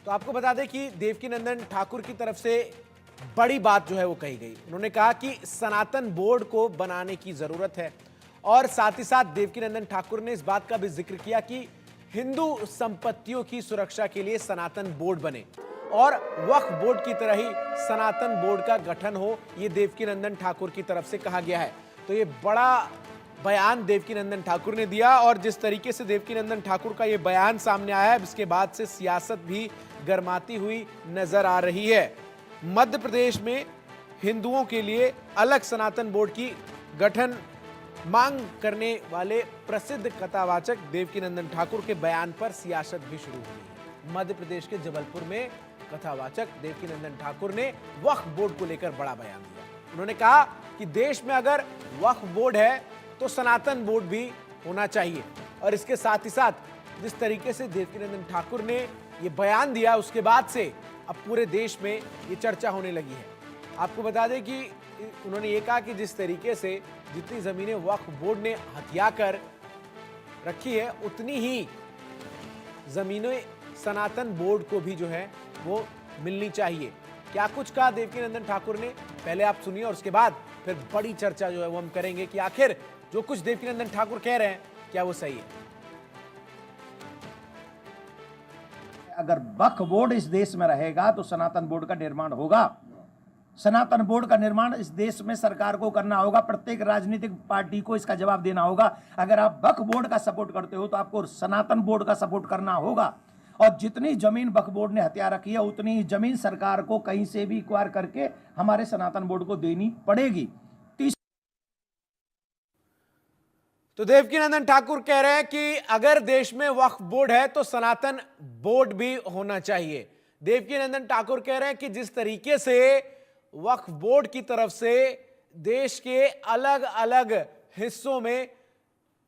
तो आपको बता दें कि देवकीनंदन ठाकुर की तरफ से बड़ी बात जो है वो कही गई। उन्होंने कहा कि सनातन बोर्ड को बनाने की जरूरत है और साथ ही साथ देवकीनंदन ठाकुर ने इस बात का भी जिक्र किया कि हिंदू संपत्तियों की सुरक्षा के लिए सनातन बोर्ड बने और वक्फ बोर्ड की तरह ही सनातन बोर्ड का गठन हो, ये देवकीनंदन ठाकुर की तरफ से कहा गया है। तो ये बड़ा बयान देवकीनंदन ठाकुर ने दिया और जिस तरीके से देवकीनंदन ठाकुर का ये बयान सामने आया है, इसके बाद से सियासत भी गर्माती हुई नजर आ रही है। मध्य प्रदेश में हिंदुओं के लिए अलग सनातन बोर्ड की गठन मांग करने वाले प्रसिद्ध कथावाचक देवकीनंदन ठाकुर के बयान पर सियासत भी शुरू हुई। मध्य प्रदेश के जबलपुर में कथावाचक देवकीनंदन ठाकुर ने वक्फ बोर्ड को लेकर बड़ा बयान दिया। उन्होंने कहा कि देश में अगर वक्फ बोर्ड है तो सनातन बोर्ड भी होना चाहिए और इसके साथ ही साथ जिस तरीके से देवकीनंदन ठाकुर ने ये बयान दिया, उसके बाद से अब पूरे देश में ये चर्चा होने लगी है। आपको बता दें कि उन्होंने ये कहा कि जिस तरीके से जितनी जमीनें वक्फ बोर्ड ने हथिया कर रखी है, उतनी ही जमीनें सनातन बोर्ड को भी जो है वो मिलनी चाहिए। क्या कुछ कहा देवकीनंदन ठाकुर ने, पहले आप सुनिए और उसके बाद फिर बड़ी चर्चा जो है वो हम करेंगे कि आखिर जो कुछ देवकीनंदन ठाकुर कह रहे हैं क्या वो सही है। अगर वक्फ बोर्ड इस देश में रहेगा तो सनातन बोर्ड का निर्माण होगा। सनातन बोर्ड का निर्माण इस देश में सरकार को करना होगा, प्रत्येक राजनीतिक पार्टी को इसका जवाब देना होगा। अगर आप वक्फ बोर्ड का सपोर्ट करते हो तो आपको सनातन बोर्ड का सपोर्ट करना होगा और जितनी जमीन वक्फ बोर्ड ने हत्या रखी है उतनी ही जमीन सरकार को कहीं से भी एक्वायर करके हमारे सनातन बोर्ड को देनी पड़ेगी। तो देवकीनंदन ठाकुर कह रहे हैं कि अगर देश में वक्फ बोर्ड है तो सनातन बोर्ड भी होना चाहिए। देवकीनंदन ठाकुर कह रहे हैं कि जिस तरीके से वक्फ बोर्ड की तरफ से देश के अलग अलग हिस्सों में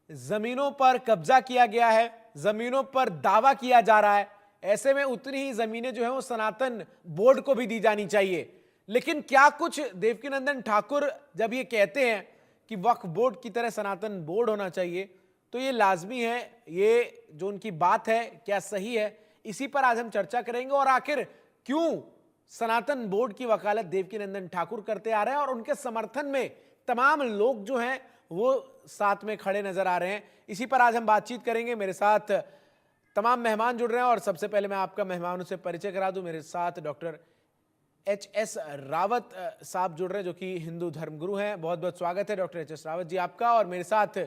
जमीनों पर कब्जा किया गया है, जमीनों पर दावा किया जा रहा है, ऐसे में उतनी ही जमीनें जो है वो सनातन बोर्ड को भी दी जानी चाहिए। लेकिन क्या कुछ देवकीनंदन ठाकुर जब ये कहते हैं कि वक्फ बोर्ड की तरह सनातन बोर्ड होना चाहिए तो ये लाजमी है, ये जो उनकी बात है क्या सही है, इसी पर आज हम चर्चा करेंगे और आखिर क्यों सनातन बोर्ड की वकालत देवकीनंदन ठाकुर करते आ रहे हैं और उनके समर्थन में तमाम लोग जो हैं वो साथ में खड़े नजर आ रहे हैं। इसी पर आज हम बातचीत करेंगे। मेरे साथ तमाम मेहमान जुड़ रहे हैं और सबसे पहले मैं आपका मेहमानों से परिचय करा दूं। मेरे साथ डॉक्टर एच.एस. रावत साहब जुड़ रहे हैं जो कि हिंदू धर्मगुरु हैं। बहुत बहुत स्वागत है डॉक्टर एच.एस. रावत जी आपका। और मेरे साथ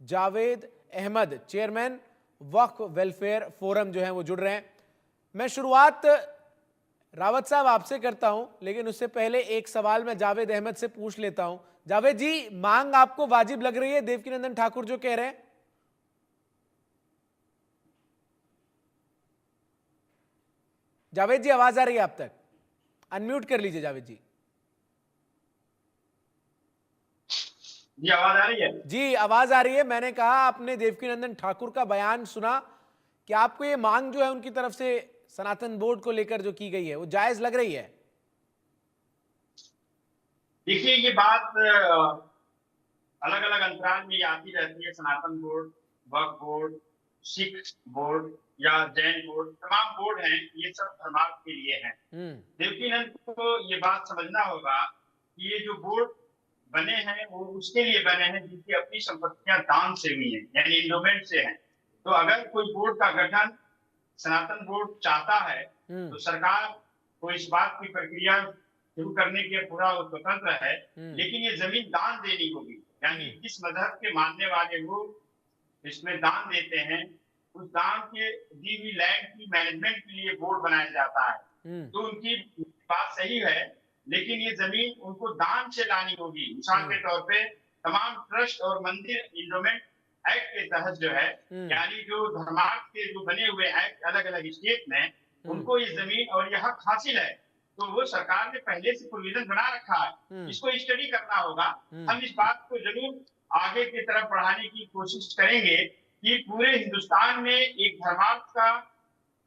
जावेद अहमद, चेयरमैन वक्फ वेलफेयर फोरम जो है वो जुड़ रहे हैं। मैं शुरुआत रावत साहब आपसे करता हूं, लेकिन उससे पहले एक सवाल मैं जावेद अहमद से पूछ लेता हूं। जावेद जी, मांग आपको वाजिब लग रही है देवकीनंदन ठाकुर जो कह रहे हैं? जावेद जी आवाज आ रही है आप तक? अनम्यूट कर लीजिए जावेद जी। जी आवाज आ रही है? जी आवाज आ रही है। मैंने कहा आपने देवकीनंदन ठाकुर का बयान सुना कि आपको ये मांग जो है उनकी तरफ से सनातन बोर्ड को लेकर जो की गई है वो जायज लग रही है? देखिए, ये बात अलग अलग अंतराल में आती रहती है। सनातन बोर्ड, वक्फ बोर्ड, सिख बोर्ड या जैन बोर्ड, तमाम बोर्ड हैं, ये सब धर्मार्थ के लिए हैं। देवकीनंद को ये बात समझना होगा कि ये जो बोर्ड बने हैं वो उसके लिए बने हैं जिनकी अपनी संपत्तियां दान से हुई हैं, यानी इंडोमेंट से हैं। तो अगर कोई बोर्ड का गठन सनातन बोर्ड चाहता है तो सरकार को इस बात की प्रक्रिया शुरू करने के पूरा स्वतंत्र है, लेकिन ये जमीन दान देनी होगी। यानी जिस मजहब के मानने वाले लोग इसमें दान देते हैं, उस दान के दी हुई लैंड की मैनेजमेंट के लिए बोर्ड बनाया जाता है। तो उनकी बात सही है, लेकिन ये जमीन उनको दान से लानी होगी। मिसाल के तौर पे तमाम ट्रस्ट और मंदिर इंडोमेंट एक्ट के तहत जो है, यानी जो धर्मार्थ के जो बने हुए एक्ट अलग अलग स्टेट में, उनको ये जमीन और यह हक हासिल है। तो वो सरकार ने पहले से प्रोविजन बना रखा है, इसको स्टडी करना होगा। हम इस बात को जरूर आगे की तरफ बढ़ाने की कोशिश करेंगे कि पूरे हिंदुस्तान में एक धर्मार्थ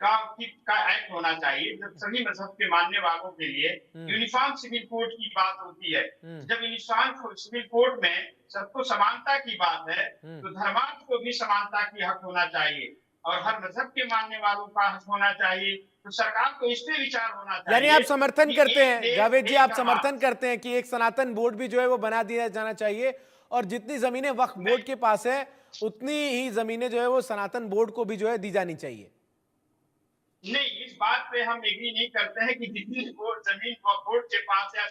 का एक्ट होना चाहिए, जब सभी मजहब के मानने वालों के लिए यूनिफॉर्म सिविल कोड की बात होती है। जब यूनिफॉर्म सिविल कोड में सबको समानता की बात है, तो धर्मार्थ को भी समानता की हक होना चाहिए। और हर मजहब के मानने वालों का हक होना चाहिए। तो सरकार को इस पे विचार होना चाहिए। यानी आप समर्थन कि करते एक हैं देश, जावेद जी, एक आप धर्म। समर्थन करते हैं कि एक सनातन बोर्ड भी जो है वो बना दिया जाना चाहिए, और जितनी जमीनें वक्फ बोर्ड के पास है उतनी ही जमीनें जो है वो सनातन बोर्ड को भी जो है दी जानी चाहिए। नहीं, इस बात पे हम एग्री नहीं करते हैं कि जितनी जमीन बोर्ड के पास है,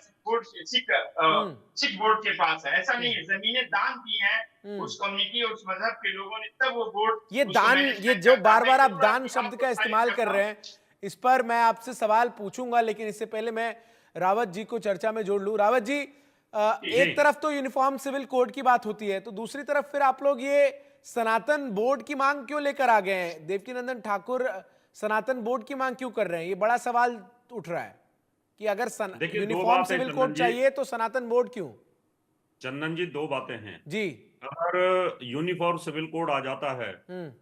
हम्म सिख बोर्ड के पास है, ऐसा नहीं है। जमीनें दान की हैं हम्म उस कम्युनिटी और उस मजहब के लोगों ने, तब वो बोर्ड ये उसको दान, ये मैनेजमेंट जो करता है। बार बार मैं आप जरूर दान आपकी शब्द बात का को इस्तेमाल साइड कर करता रहे हूं। हैं, इस पर मैं आपसे सवाल पूछूंगा, लेकिन इससे पहले मैं रावत जी को चर्चा में जोड़ लूं। रावत जी, जी। एक तरफ तो यूनिफॉर्म सिविल कोड की बात होती है, तो दूसरी तरफ फिर आप लोग ये सनातन बोर्ड की मांग क्यों लेकर आ गए हैं? देवकीनंदन ठाकुर सनातन बोर्ड की मांग क्यों कर रहे हैं? ये बड़ा सवाल उठ रहा है कि अगर देखिए, दो यूनिफॉर्म बातें सिविल कोड चंदन जी। चाहिए तो सनातन बोर्ड क्यों? चंदन जी, दो बातें हैं। जी। अगर यूनिफॉर्म सिविल कोड आ जाता है, हम्म।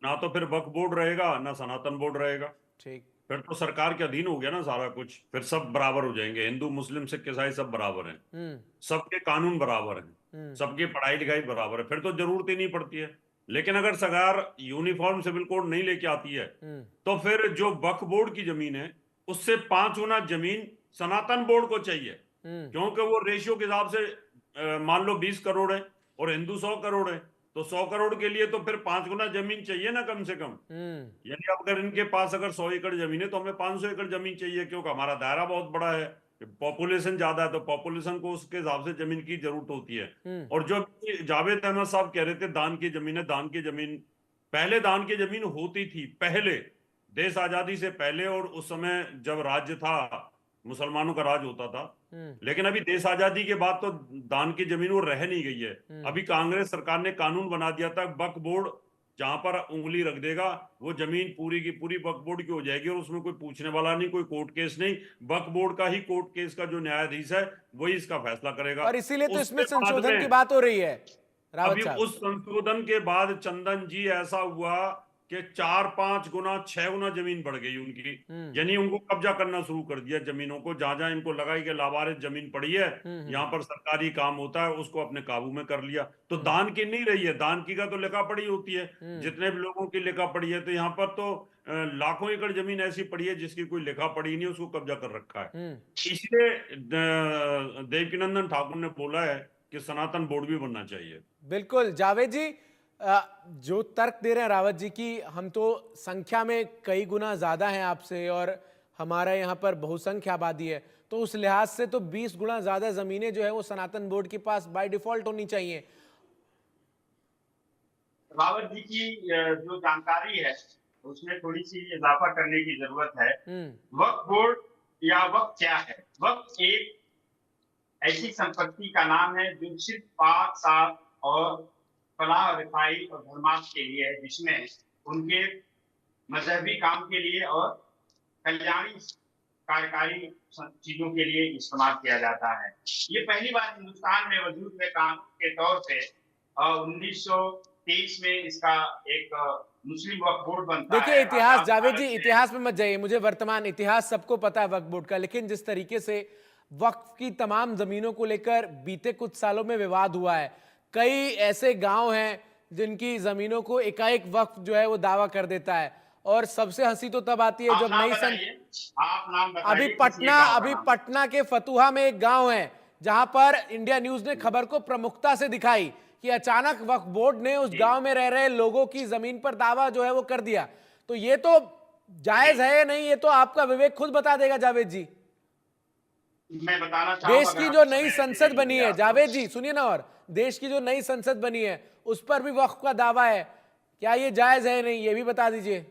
ना तो फिर वक्फ बोर्ड रहेगा ना सनातन बोर्ड रहेगा। ठीक। फिर तो सरकार के अधीन हो गया ना सारा कुछ। फिर सब बराबर हो जाएंगे, हिंदू मुस्लिम सिख ईसाई सब बराबर हैं, हम्म सबके कानून बराबर हैं, हम्म सबकी पढ़ाई लिखाई बराबर है, फिर तो जरूरत ही नहीं पड़ती है। लेकिन अगर सरकार यूनिफॉर्म सिविल कोड नहीं लेके आती है, हम्म तो फिर जो वक्फ बोर्ड की जमीन है उससे 5 गुना जमीन सनातन बोर्ड को चाहिए। हम्म क्योंकि वो रेशियो के हिसाब से मान लो 20 करोड़ है और हिंदू 100 करोड़ है, तो 100 करोड़ के लिए तो फिर 5 गुना जमीन चाहिए ना कम से कम। हम्म यानी अब अगर इनके पास अगर 100 एकड़ जमीन है तो हमें 500 एकड़ जमीन चाहिए, क्योंकि हमारा दायरा बहुत बड़ा है, पॉपुलेशन ज्यादा है, तो पॉपुलेशन को उसके हिसाब से जमीन की जरूरत होती है। हम्म और जो जावेद अहमद साहब कह रहे थे दान की जमीन है, दान की जमीन, पहले दान की जमीन होती थी, पहले देश आजादी से पहले, और उस समय जब राज्य था मुसलमानों का राज होता था। लेकिन अभी देश आजादी के बाद तो दान की जमीन वो रह नहीं गई है। अभी कांग्रेस सरकार ने कानून बना दिया था, वक्फ बोर्ड जहां पर उंगली रख देगा वो जमीन पूरी की पूरी वक्फ बोर्ड की हो जाएगी, और उसमें कोई पूछने वाला नहीं, कोई कोर्ट केस नहीं। वक्फ बोर्ड का ही कोर्ट केस का जो न्यायाधीश है वही इसका फैसला करेगा। और इसीलिए तो इसमें उसके बाद संशोधन की में बात हो रही है रावत अभी साहब। उस संशोधन के बाद चंदन जी ऐसा हुआ कि 4-5 गुना 6 गुना जमीन बढ़ गई उनकी। यानी उनको कब्जा करना शुरू कर दिया जमीनों को, जहां जहां इनको लगाई कि लावारिस जमीन पड़ी है, यहाँ पर सरकारी काम होता है, उसको अपने काबू में कर लिया। तो दान की नहीं रही है, दान की का तो लिखा पड़ी होती है, जितने भी लोगों की लिखा पड़ी है। तो यहाँ पर तो लाखों एकड़ जमीन ऐसी पड़ी है जिसकी कोई लिखा पड़ी नहीं, उसको कब्जा कर रखा है। इसलिए देवकीनंदन ठाकुर ने बोला है कि सनातन बोर्ड भी बनना चाहिए। बिल्कुल जावेद जी, जो तर्क दे रहे हैं रावत जी की, हम तो संख्या में कई गुना ज्यादा हैं आपसे, और हमारा यहाँ पर बहुसंख्य आबादी है, तो उस लिहाज से तो 20 गुना ज्यादा जमीनें जो है वो सनातन बोर्ड के पास बाय डिफॉल्ट होनी चाहिए। रावत जी की जो जानकारी है उसमें थोड़ी सी इजाफा करने की जरूरत है। वक्फ बोर्ड या वक्फ क्या है? वक्फ एक ऐसी संपत्ति का नाम है जो सिर्फ पाक साफ और फलाह रिफाई और धर्मार्थ के लिए है, जिसमें उनके मजहबी काम के लिए और कल्याणी कार्यकारी चीजों के लिए इस्तेमाल किया जाता है। ये पहली बार हिंदुस्तान में वजूद में कानून के तौर पे 1923 में इसका एक मुस्लिम वक्फ बोर्ड बनता है। देखिए इतिहास, जावेद जी इतिहास में मत जाइए, मुझे वर्तमान इतिहास सबको पता है वक्फ बोर्ड का, लेकिन जिस तरीके से वक्फ की तमाम जमीनों को लेकर बीते कुछ सालों में विवाद हुआ है, कई ऐसे गांव हैं जिनकी जमीनों को एकाएक वक्फ जो है वो दावा कर देता है, और सबसे हंसी तो तब आती है जब नई अभी पटना के फतुहा में एक गांव है जहां पर इंडिया न्यूज ने खबर को प्रमुखता से दिखाई कि अचानक वक्फ बोर्ड ने उस गांव में रह रहे लोगों की जमीन पर दावा जो है वो कर दिया। तो ये तो जायज है या नहीं, ये तो आपका विवेक खुद बता देगा जावेद जी। मैं बताना चाहूंगा, देश की जो नई संसद बनी है, जावेद जी सुनिए ना, और देश की जो नई संसद बनी है उस पर भी वक्फ का दावा है, क्या ये जायज है नहीं, ये भी बता दीजिए।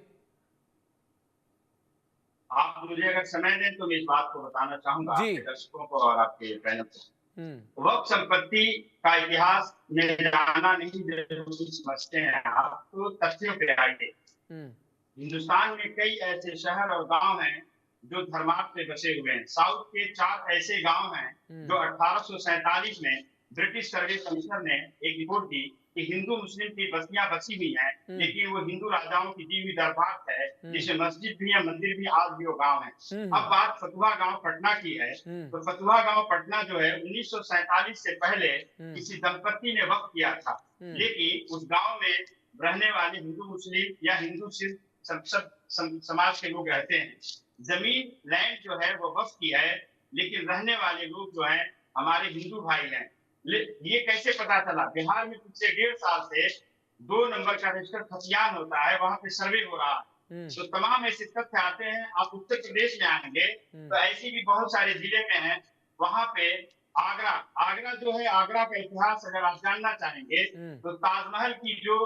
आप मुझे अगर समय दें तो मैं इस बात को बताना चाहूंगा आपके दर्शकों को और आपके पैनल को। वक्फ संपत्ति का इतिहास में जानना नहीं जरूरी समझते हैं आप, तो तथ्यों पे आइए। हिंदुस्तान में कई ऐसे शहर और गांव हैं जो धर्मार्थ से बसे हुए हैं। साउथ के 4 ऐसे गांव हैं जो 1847 में ब्रिटिश सर्वे कमिश्नर ने एक रिपोर्ट दी कि हिंदू मुस्लिम की बस्तियां बसी हुई हैं, लेकिन वो हिंदू राजाओं की दी हुई दरबार है, जिसे मस्जिद भी है, मंदिर भी, आज भी वो गाँव है। अब बात फतुहा गांव पटना की है, तो फतुहा गांव पटना जो है 1947 से पहले किसी दंपत्ति ने वक्फ किया था, लेकिन उस गांव में रहने वाले हिंदू मुस्लिम या हिंदू सिख सब समाज के लोग रहते हैं। जमीन लैंड जो है वो वक्फ की है, लेकिन रहने वाले लोग जो हैं हमारे हिंदू भाई हैं। ये कैसे पता चला? बिहार में पिछले 1.5 साल से 2 नंबर का रजिस्टर खतियान होता है, वहां पे सर्वे हो रहा है। तो तमाम ऐसे तथ्य आते हैं। आप उत्तर प्रदेश में आएंगे तो ऐसी भी बहुत सारे जिले में हैं, वहां पे आगरा जो है, आगरा का इतिहास अगर आप जानना चाहेंगे तो ताजमहल की जो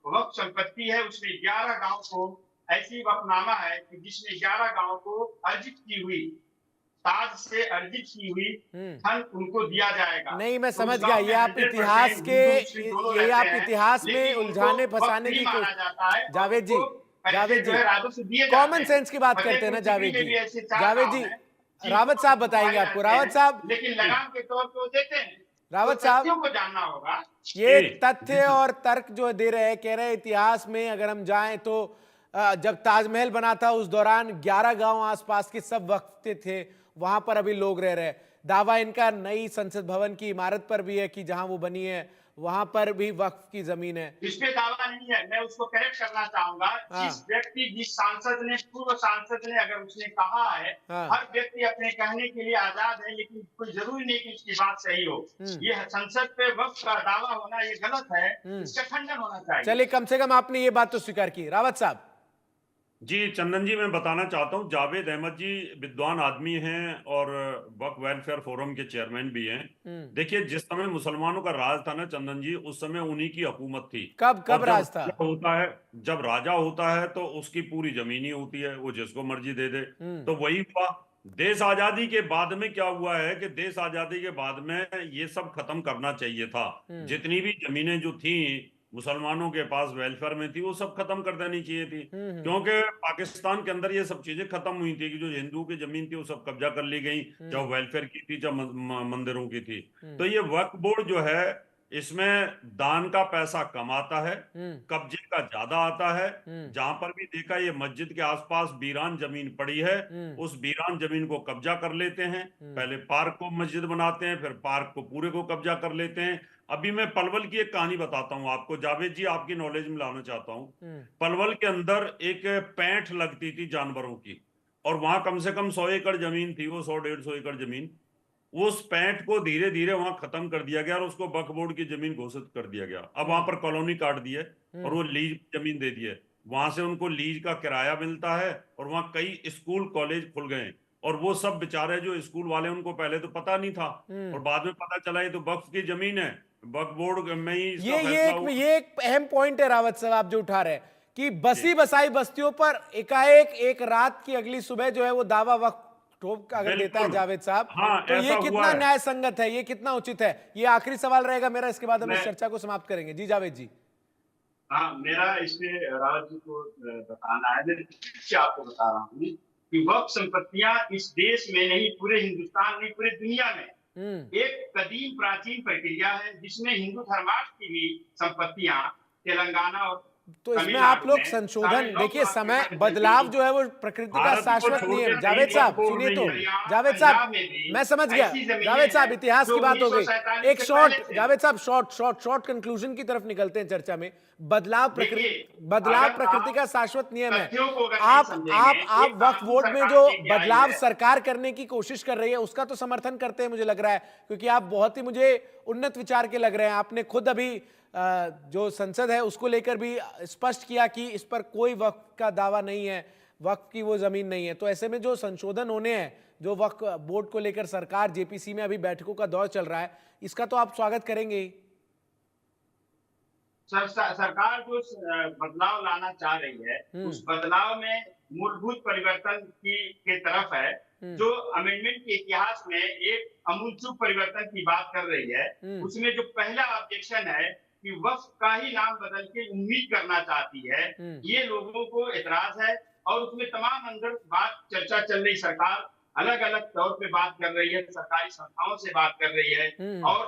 वक्फ संपत्ति है उसमें 11 गांव को ऐसी वक्फनामा है कि जिसमें 11 गांव को अर्जित की हुई, ताज से अर्जित की हुई धन उनको दिया जाएगा। नहीं, मैं तो समझ उस गया। गांव ये में आप 100% इतिहास के हिंदू मुस्लिम दोनों ये आप रहते हैं, इतिहास में लेकिन उलझाने उनको फंसाने वक्फ की नहीं माना जाता है। जावेद जी, जावेद जी, कॉमन सेंस की बात करते हैं ना जावेद जी। जावेद जी, रावत साहब बताएंगे आपको। रावत साहब, लेकिन लगाम के तौर पर देते हैं। रावत तो साहब, तथ्यों को जानना होगा। ये तथ्य और तर्क जो दे रहे हैं, कह रहे हैं इतिहास में अगर हम जाएं तो जब ताजमहल बना था उस दौरान 11 गांव आसपास के सब वक्फ थे, वहां पर अभी लोग रह रहे हैं। दावा इनका नई संसद भवन की इमारत पर भी है कि जहां वो बनी है वहां पर भी वक्फ की जमीन है। इस पे दावा नहीं है, मैं उसको करेक्ट करना चाहूंगा। जिस व्यक्ति, जिस सांसद ने, पूर्व सांसद ने अगर उसने कहा है, हर व्यक्ति अपने कहने के लिए आजाद है, लेकिन कोई जरूरी नहीं कि उसकी बात सही हो। ये संसद पे वक्फ का दावा होना ये गलत है, इसका खंडन होना चाहिए। चलिए, कम से कम आपने ये बात तो स्वीकार की। रावत साहब जी, चंदन जी, मैं बताना चाहता हूँ, जावेद अहमद जी विद्वान आदमी हैं और वक्फ वेलफेयर फोरम के चेयरमैन भी हैं। देखिए, जिस समय मुसलमानों का राज था ना चंदन जी, उस समय उन्हीं की हुकूमत थी। कब राज था? होता है, जब राजा होता है तो उसकी पूरी जमीन ही होती है, वो जिसको मर्जी दे दे। तो वही हुआ। देश आजादी के बाद में क्या हुआ है कि देश आजादी के बाद में ये सब खत्म करना चाहिए था। जितनी भी जमीनें जो थी मुसलमानों के पास वेलफेयर में थी, वो सब खत्म कर देनी चाहिए थी। क्योंकि पाकिस्तान के अंदर ये सब चीजें खत्म हुई थी कि जो हिंदुओं की जमीन थी वो सब कब्जा कर ली गई, चाहे वेलफेयर की थी चाहे मंदिरों की थी। तो ये वक्फ बोर्ड जो है, इसमें दान का पैसा कम आता है, कब्जे का ज्यादा आता है। जहां पर भी देखा ये मस्जिद के आसपास वीरान जमीन पड़ी है, उस वीरान जमीन को कब्जा कर लेते हैं। पहले पार्क को मस्जिद बनाते हैं, फिर पार्क को पूरे को कब्जा कर लेते हैं। अभी मैं पलवल की एक कहानी बताता हूं आपको, जावेद जी, आपकी नॉलेज में लाना चाहता हूं। पलवल के अंदर एक पैंठ लगती थी जानवरों की, और वहां कम से कम 100 एकड़ जमीन थी, वो 100-150 एकड़ जमीन। उस पैंठ को धीरे धीरे वहां खत्म कर दिया गया और उसको वक्फ बोर्ड की जमीन घोषित कर दिया गया। अब वहां पर कॉलोनी काट दी है और वो लीज जमीन दे दी है। वहां से उनको लीज का किराया मिलता है और वहां कई स्कूल कॉलेज खुल गए। और वो सब बेचारे जो स्कूल वाले, उनको पहले तो पता नहीं था और बाद में पता चला ये तो वक्फ की जमीन है, वक्फ बोर्ड में ही इसका फैसला हुआ। ये एक अहम पॉइंट है रावत साहब आप जो उठा रहे हैं कि बसी बसाई बस्तियों पर एकाएक एक रात की अगली सुबह जो है वो दावा वक्फ ठोक अगर देता है जावेद साहब, तो ये कितना न्याय संगत है, ये कितना उचित है? ये आखिरी सवाल रहेगा मेरा, इसके बाद हम इस चर्चा को समाप्त करेंगे। जी जावेद जी। हाँ, मेरा इसमें रावत जी को बताना है, मैं आपको बता रहा हूँ कि वक्फ संपत्तियां इस देश में नहीं, पूरे हिंदुस्तान में, पूरे दुनिया में एक कदीम प्राचीन प्रक्रिया है, जिसमें हिंदू धर्मार्थ की भी संपत्तियां तेलंगाना और तो इसमें आप लोग संशोधन देखिए, समय बदलाव जो है वो प्रकृति का शाश्वत नियम। जावेद साहब सुनिए तो, जावेद साहब मैं समझ गया, जावेद साहब इतिहास की बात हो गई। एक शॉर्ट, जावेद साहब शॉर्ट कंक्लूजन की तरफ निकलते हैं चर्चा में। बदलाव प्रकृति का शाश्वत नियम है। आप वक्फ बोर्ड में जो बदलाव सरकार करने की कोशिश कर रही है उसका तो समर्थन करते हैं मुझे लग रहा है, क्योंकि आप बहुत ही मुझे उन्नत विचार के लग रहे हैं। आपने खुद अभी जो संसद है उसको लेकर भी स्पष्ट किया कि इस पर कोई वक्फ का दावा नहीं है, वक्फ की वो जमीन नहीं है। तो ऐसे में जो संशोधन होने हैं, जो वक्फ बोर्ड को लेकर सरकार जेपीसी में अभी बैठकों का दौर चल रहा है, इसका तो आप स्वागत करेंगे ही। सरकार जो बदलाव लाना चाह रही है, उस बदलाव में मूलभूत परिवर्तन की तरफ है, जो अमेंडमेंट के इतिहास में एक अमूलचूल परिवर्तन की बात कर रही है। उसमें जो पहला ऑब्जेक्शन है कि वक्फ का ही नाम बदल के उम्मीद करना चाहती है, ये लोगों को एतराज है। और उसमें तमाम अंदर बात चर्चा चल रही, सरकार अलग अलग तौर पे बात कर रही है, सरकारी संस्थाओं से बात कर रही है और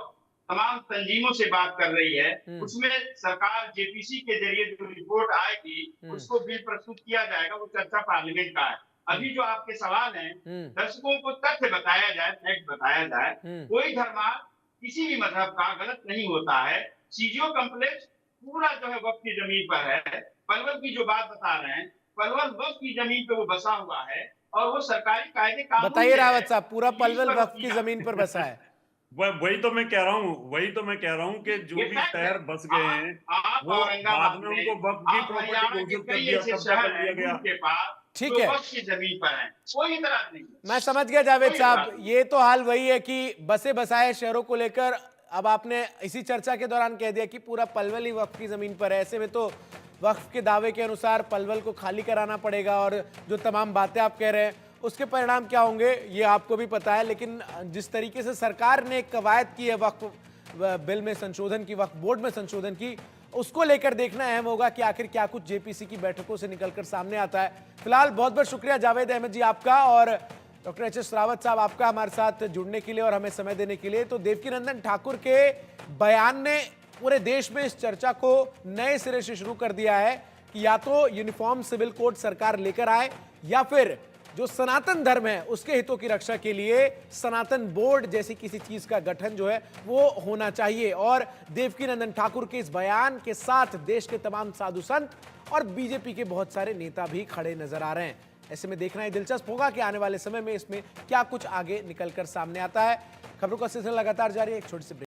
तमाम तंजीमों से बात कर रही है। उसमें सरकार जेपीसी के जरिए जो रिपोर्ट आएगी उसको बिल प्रस्तुत किया जाएगा, वो चर्चा पार्लियामेंट का है। अभी जो आपके सवाल हैं, दर्शकों को तथ्य बताया जाए, फैक्ट बताया जाए। कोई धर्मार्थ किसी भी मजहब का गलत नहीं होता है। सीजीओ कॉम्प्लेक्स पूरा जो है वक्फ की जमीन पर है। पलवल की जो बात बता रहे हैं, पलवल वक्फ की जमीन पे वो बसा हुआ है और वो सरकारी कायदे कानून बताइए में है रावत साहब, पूरा कि पलवल इस पर वक्फ की जमीन पर बसा है। वही तो मैं कह रहा हूँ कि जो ये भी फैक्ट है। शहर बस गए हैं आप वो बाद औरंगाबाद में में, उनको वक्फ की आप प्रॉपर्टी हरियाणा के घोषित कर कई दिया, ऐसे कब्जा शहर कर लिया हैं गया। के पास ठीक जो है, वक्फ की जमीन पर है, कोई इतराज नहीं है। मैं समझ गया जावेद कोई साहब, इतराज नहीं। ये तो हाल वही है कि बसे बसाए शहरों को लेकर अब आपने इसी चर्चा के दौरान कह दिया कि पूरा पलवल ही वक्फ की जमीन पर है। ऐसे में तो वक्फ के दावे के अनुसार पलवल को खाली कराना पड़ेगा और जो तमाम बातें आप कह रहे हैं उसके परिणाम क्या होंगे ये आपको भी पता है। लेकिन जिस तरीके से सरकार ने एक कवायद की है वक्फ बिल में संशोधन की, वक्फ बोर्ड में संशोधन की, उसको लेकर देखना अहम होगा कि आखिर क्या कुछ जेपीसी की बैठकों से निकलकर सामने आता है। फिलहाल बहुत बहुत शुक्रिया जावेद अहमद जी आपका और डॉक्टर एच.एस. रावत साहब आपका हमारे साथ जुड़ने के लिए और हमें समय देने के लिए। तो देवकीनंदन ठाकुर के बयान ने पूरे देश में इस चर्चा को नए सिरे से शुरू कर दिया है कि या तो यूनिफॉर्म सिविल कोड सरकार लेकर आए या फिर जो सनातन धर्म है उसके हितों की रक्षा के लिए सनातन बोर्ड जैसी किसी चीज का गठन जो है वो होना चाहिए। और देवकीनंदन ठाकुर के इस बयान के साथ देश के तमाम साधु संत और बीजेपी के बहुत सारे नेता भी खड़े नजर आ रहे हैं। ऐसे में देखना ही दिलचस्प होगा कि आने वाले समय में इसमें क्या कुछ आगे निकलकर सामने आता है। खबरों का सिलसिला लगातार जारी है, एक छोटी सी ब्रेक।